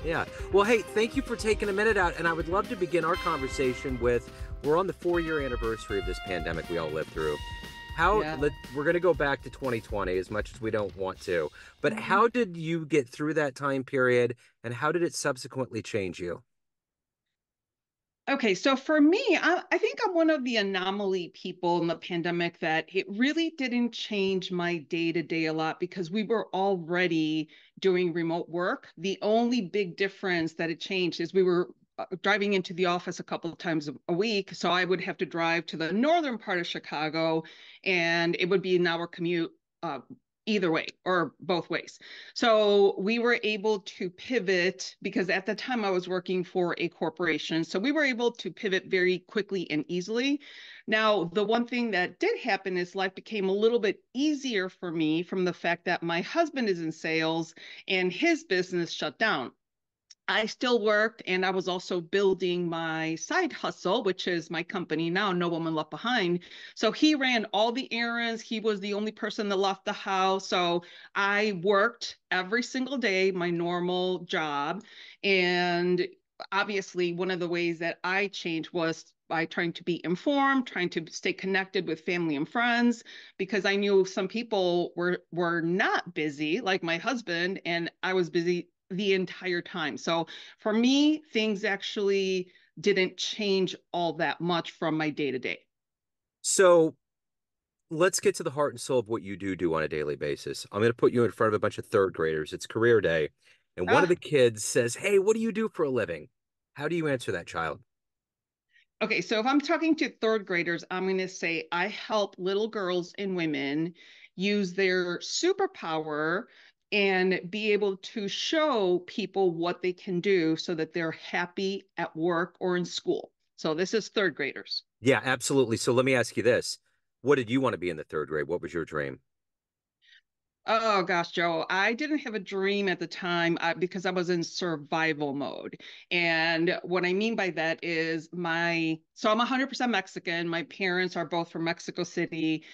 Yeah. Well, hey, thank you for taking a minute out. And I would love to begin our conversation with we're on the 4 year anniversary of this pandemic we all lived through. Yeah. We're going to go back to 2020 as much as we don't want to, but how did you get through that time period and how did it subsequently change you? Okay, so for me, I think I'm one of the anomaly people in the pandemic that it really didn't change my day to day a lot because we were already doing remote work. The only big difference that it changed is we were driving into the office a couple of times a week. So I would have to drive to the northern part of Chicago and it would be an hour commute. Either way or both ways. So we were able to pivot because at the time I was working for a corporation. So we were able to pivot very quickly and easily. Now, the one thing that did happen is life became a little bit easier for me from the fact that my husband is in sales and his business shut down. I still worked and I was also building my side hustle, which is my company now, No Woman Left Behind. So he ran all the errands. He was the only person that left the house. So I worked every single day, my normal job. And obviously, one of the ways that I changed was by trying to be informed, trying to stay connected with family and friends, because I knew some people were not busy, like my husband, and I was busy the entire time. So for me, things actually didn't change all that much from my day to day. So let's get to the heart and soul of what you do on a daily basis. I'm going to put you in front of a bunch of third graders. It's career day. And one of the Ah, kids says, "Hey, what do you do for a living?" How do you answer that child? okay, so if I'm talking to third graders, I'm going to say I help little girls and women use their superpower and be able to show people what they can do so that they're happy at work or in school. So this is third graders. Yeah, absolutely. So let me ask you this. What did you want to be in the third grade? What was your dream? Oh gosh, Joe, I didn't have a dream at the time because I was in survival mode. And what I mean by that is so I'm 100% Mexican. My parents are both from Mexico City.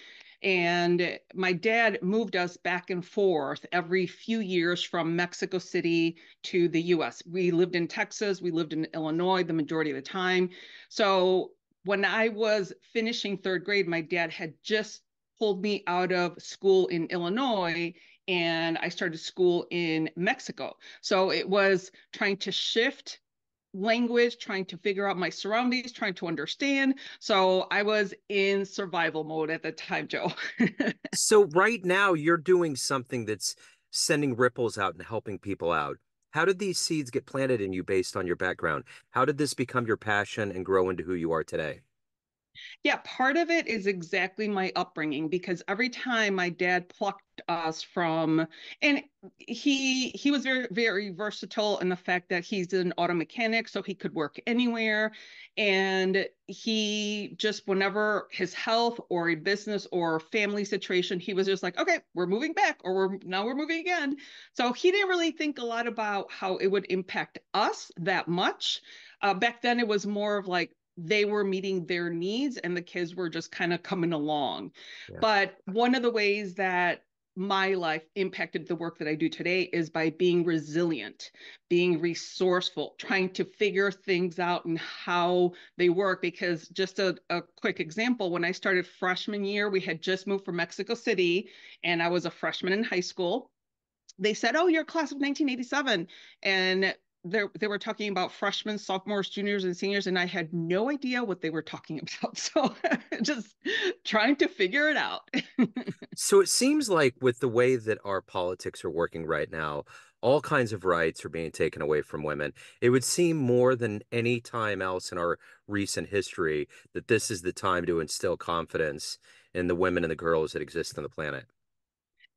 And my dad moved us back and forth every few years from Mexico City to the US. We lived in Texas, we lived in Illinois the majority of the time. So when I was finishing third grade, my dad had just pulled me out of school in Illinois and I started school in Mexico. So it was trying to shift language, trying to figure out my surroundings, trying to understand. So I was in survival mode at the time, Joe. So right now you're doing something that's sending ripples out and helping people out. How did these seeds get planted in you based on your background? How did this become your passion and grow into who you are today? Yeah, part of it is exactly my upbringing because every time my dad plucked us from, and he was very very versatile in the fact that he's an auto mechanic, so he could work anywhere, and he just whenever his health or a business or family situation, he was just like, okay, we're moving back, or we're moving again. So he didn't really think a lot about how it would impact us that much. Back then, it was more of like they were meeting their needs and the kids were just kind of coming along. Yeah. But one of the ways that my life impacted the work that I do today is by being resilient, being resourceful, trying to figure things out and how they work. Because just a quick example, when I started freshman year, we had just moved from Mexico City and I was a freshman in high school. They said, "Oh, you're class of 1987," and they were talking about freshmen, sophomores, juniors, and seniors, and I had no idea what they were talking about. So just trying to figure it out. So it seems like with the way that our politics are working right now, all kinds of rights are being taken away from women. It would seem more than any time else in our recent history that this is the time to instill confidence in the women and the girls that exist on the planet.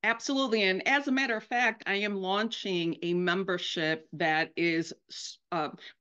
Absolutely. And as a matter of fact, I am launching a membership that is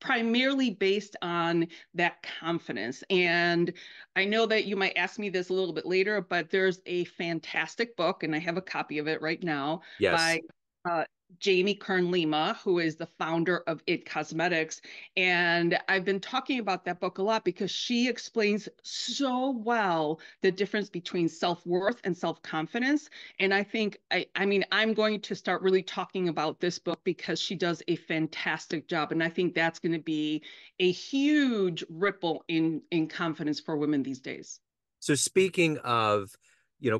primarily based on that confidence. And I know that you might ask me this a little bit later, but there's a fantastic book, and I have a copy of it right now Yes. by uh, Jamie Kern Lima, who is the founder of It Cosmetics. And I've been talking about that book a lot because she explains so well the difference between self-worth and self-confidence. And I think, I mean, I'm going to start really talking about this book because she does a fantastic job. And I think that's going to be a huge ripple in confidence for women these days. So speaking of,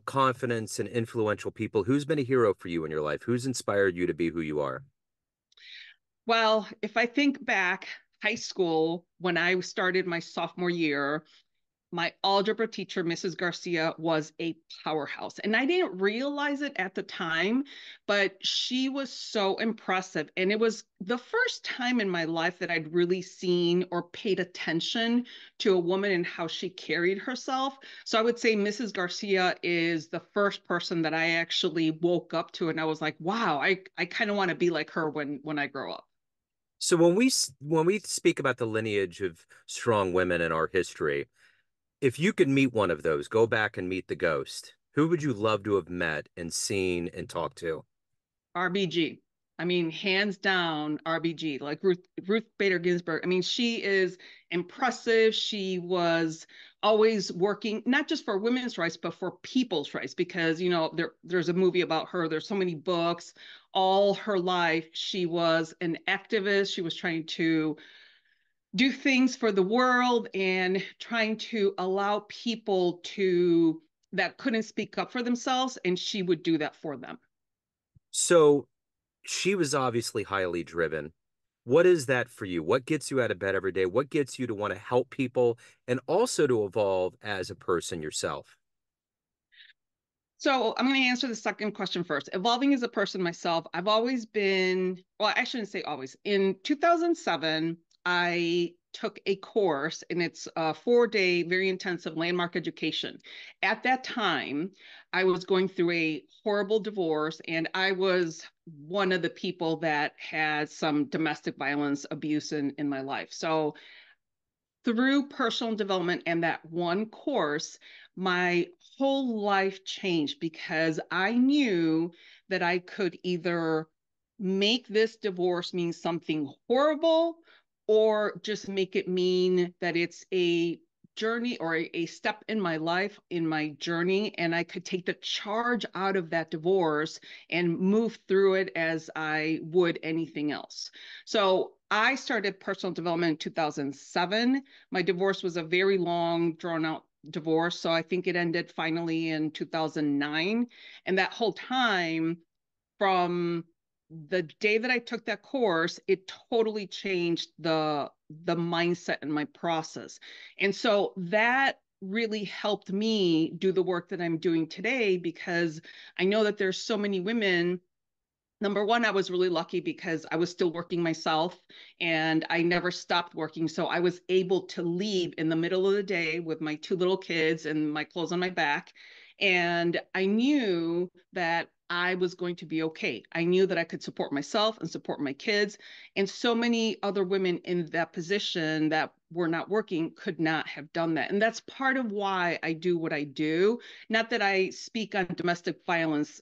confidence and influential people, who's been a hero for you in your life? Who's inspired you to be who you are? Well, if I think back, high school, when I started my sophomore year, my algebra teacher, Mrs. Garcia, was a powerhouse. And I didn't realize it at the time, but she was so impressive. And it was the first time in my life that I'd really seen or paid attention to a woman and how she carried herself. So I would say Mrs. Garcia is the first person that I actually woke up to. And I was like, wow, I kind of want to be like her when I grow up. So when we speak about the lineage of strong women in our history, if you could meet one of those, go back and meet the ghost, who would you love to have met and seen and talked to? RBG. I mean, hands down, RBG, like Ruth Bader Ginsburg. I mean, she is impressive. She was always working, not just for women's rights, but for people's rights, because, there's a movie about her. There's so many books. All her life, she was an activist. She was trying to do things for the world and trying to allow people to that couldn't speak up for themselves, and she would do that for them. So she was obviously highly driven. What is that for you? What gets you out of bed every day? What gets you to want to help people and also to evolve as a person yourself? So I'm going to answer the second question first. Evolving as a person myself, I've always been, well, I shouldn't say always. In 2007, I took a course and it's a 4 day, very intensive landmark education. At that time, I was going through a horrible divorce and I was one of the people that had some domestic violence abuse in my life. So through personal development and that one course, my whole life changed because I knew that I could either make this divorce mean something horrible or just make it mean that it's a journey or a step in my life, in my journey, and I could take the charge out of that divorce and move through it as I would anything else. So I started personal development in 2007. My divorce was a very long, drawn out divorce. So I think it ended finally in 2009. And that whole time, from the day that I took that course, it totally changed the mindset and my process. And so that really helped me do the work that I'm doing today because I know that there's so many women. Number one, I was really lucky because I was still working myself and I never stopped working. So I was able to leave in the middle of the day with my two little kids and my clothes on my back. And I knew that I was going to be okay. I knew that I could support myself and support my kids. And so many other women in that position that were not working could not have done that. And that's part of why I do what I do. Not that I speak on domestic violence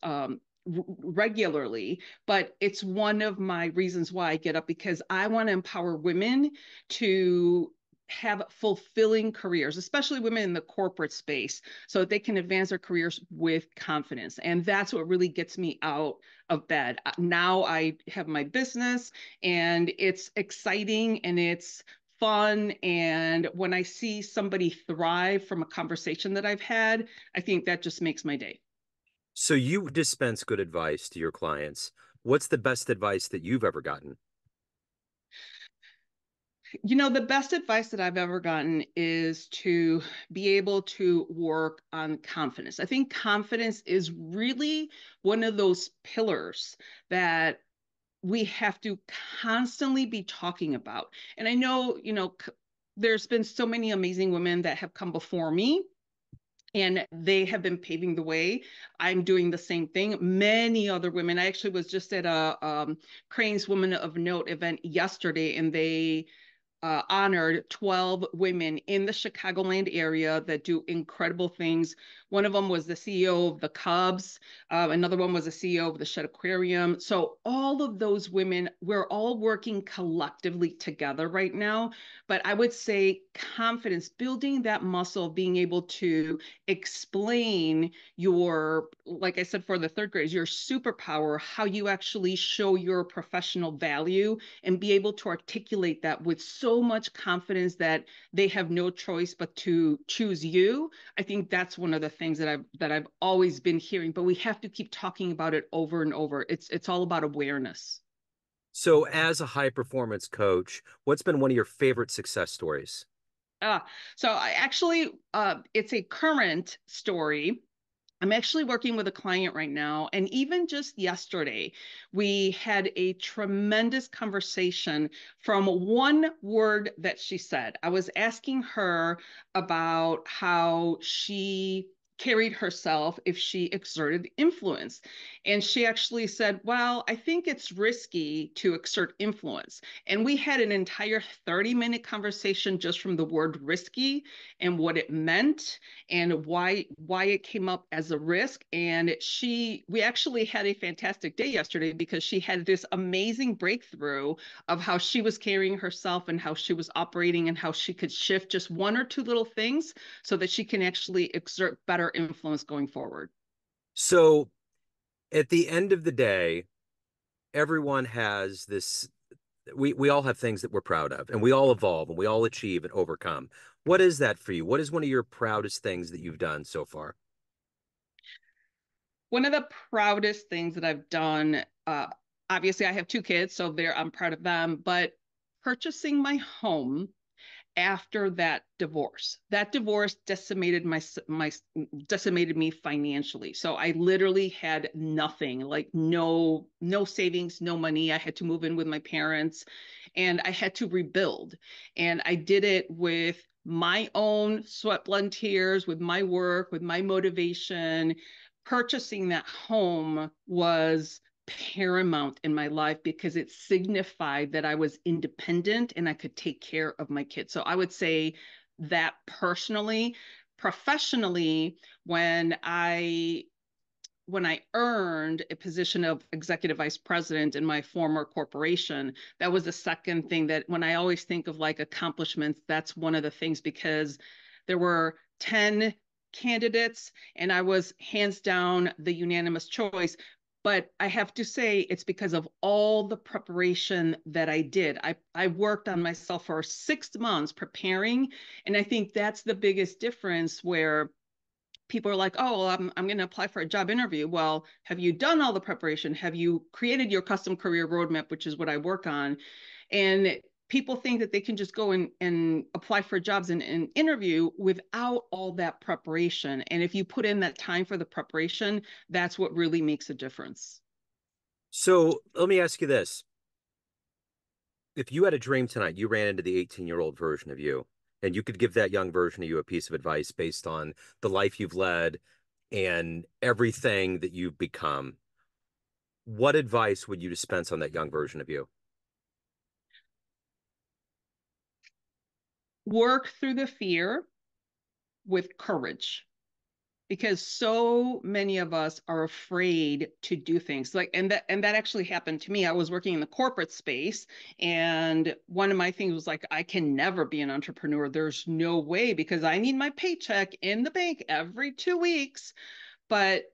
regularly, but it's one of my reasons why I get up because I want to empower women to have fulfilling careers, especially women in the corporate space, so that they can advance their careers with confidence. And that's what really gets me out of bed. Now I have my business and it's exciting and it's fun. And when I see somebody thrive from a conversation that I've had, I think that just makes my day. So you dispense good advice to your clients. What's the best advice that you've ever gotten? The best advice that I've ever gotten is to be able to work on confidence. I think confidence is really one of those pillars that we have to constantly be talking about. And I know, there's been so many amazing women that have come before me and they have been paving the way. I'm doing the same thing. Many other women. I actually was just at a Crane's Woman of Note event yesterday, and they honored 12 women in the Chicagoland area that do incredible things. One of them was the CEO of the Cubs. Another one was the CEO of the Shed Aquarium. So all of those women, we're all working collectively together right now. But I would say confidence, building that muscle of being able to explain your, like I said, for the third graders, your superpower, how you actually show your professional value and be able to articulate that with so much confidence that they have no choice but to choose you. I think that's one of the things that I've always been hearing, but we have to keep talking about it over and over. It's all about awareness. So, as a high performance coach, what's been one of your favorite success stories? Uh, so I actually, it's a current story. I'm actually working with a client right now. And even just yesterday, we had a tremendous conversation from one word that she said. I was asking her about how she carried herself if she exerted influence. And she actually said, well, I think it's risky to exert influence. And we had an entire 30-minute conversation just from the word risky and what it meant and why it came up as a risk. And we actually had a fantastic day yesterday because she had this amazing breakthrough of how she was carrying herself and how she was operating and how she could shift just one or two little things so that she can actually exert better influence going forward. So, at the end of the day, everyone has this. We all have things that we're proud of, and we all evolve, and we all achieve and overcome. What is that for you? What is one of your proudest things that you've done so far? One of the proudest things that I've done, obviously I have two kids, so I'm proud of them, but purchasing my home after that divorce. That divorce decimated me financially. So I literally had nothing, like no savings, no money. I had to move in with my parents and I had to rebuild. And I did it with my own sweat, blood, tears, with my work, with my motivation. Purchasing that home was paramount in my life because it signified that I was independent and I could take care of my kids. So I would say that personally. Professionally, when I earned a position of executive vice president in my former corporation, that was the second thing that when I always think of like accomplishments, that's one of the things because there were 10 candidates and I was hands down the unanimous choice. But I have to say, it's because of all the preparation that I did. I worked on myself for 6 months preparing. And I think that's the biggest difference where people are like, oh, well, I'm going to apply for a job interview. Well, have you done all the preparation? Have you created your custom career roadmap, which is what I work on? And people think that they can just go and apply for jobs and interview without all that preparation. And if you put in that time for the preparation, that's what really makes a difference. So, let me ask you this. If you had a dream tonight, you ran into the 18-year-old version of you, and you could give that young version of you a piece of advice based on the life you've led and everything that you've become, what advice would you dispense on that young version of you? Work through the fear with courage because so many of us are afraid to do things like and that actually happened to me. I was working in the corporate space and one of my things was like I can never be an entrepreneur. There's no way because I need my paycheck in the bank every 2 weeks. But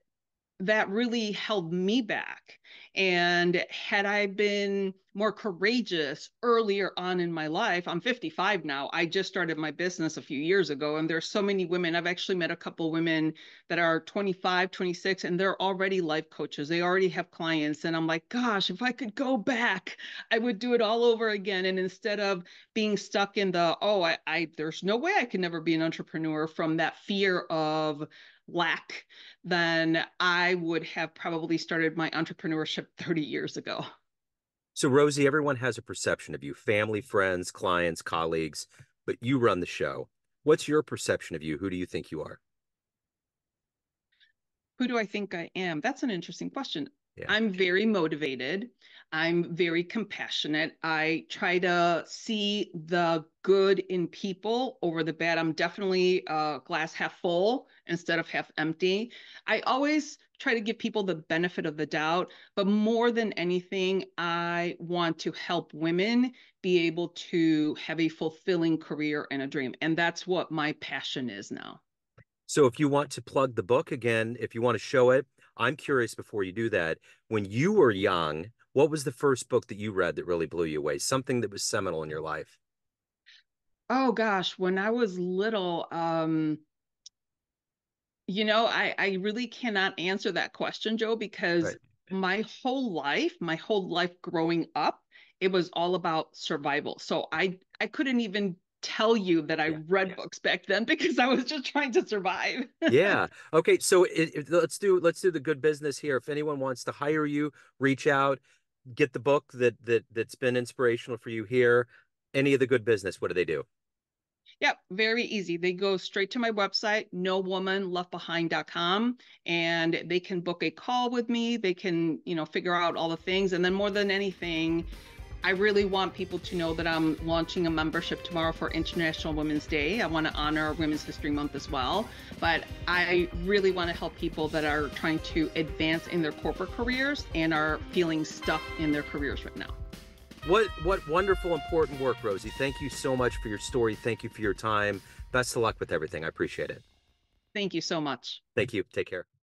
that really held me back. And had I been more courageous earlier on in my life, I'm 55 now. I just started my business a few years ago, and there's so many women. I've actually met a couple women that are 25, 26, and they're already life coaches. They already have clients. And I'm like, gosh, if I could go back, I would do it all over again. And instead of being stuck in the, oh, there's no way I can never be an entrepreneur from that fear of lack, then I would have probably started my entrepreneurship 30 years ago. So, Rosie, everyone has a perception of you, family, friends, clients, colleagues, but you run the show. What's your perception of you? Who do you think you are? Who do I think I am? That's an interesting question. Yeah. I'm very motivated. I'm very compassionate. I try to see the good in people over the bad. I'm definitely glass half full instead of half empty. I always try to give people the benefit of the doubt, but more than anything, I want to help women be able to have a fulfilling career and a dream. And that's what my passion is now. So if you want to plug the book again, if you want to show it, I'm curious before you do that. When you were young, what was the first book that you read that really blew you away? Something that was seminal in your life? Oh gosh, when I was little, I really cannot answer that question, Joe, because Right. my whole life growing up, it was all about survival. So I couldn't even tell you that I Yeah. read books back then because I was just trying to survive. Yeah. Okay. So let's do the good business here. If anyone wants to hire you, reach out, get the book that's been inspirational for you here. Any of the good business, what do they do? Yep, very easy. They go straight to my website, nowomanleftbehind.com, and they can book a call with me. They can, figure out all the things. And then more than anything, I really want people to know that I'm launching a membership tomorrow for International Women's Day. I want to honor Women's History Month as well. But I really want to help people that are trying to advance in their corporate careers and are feeling stuck in their careers right now. What wonderful, important work, Rosie. Thank you so much for your story. Thank you for your time. Best of luck with everything. I appreciate it. Thank you so much. Thank you. Take care.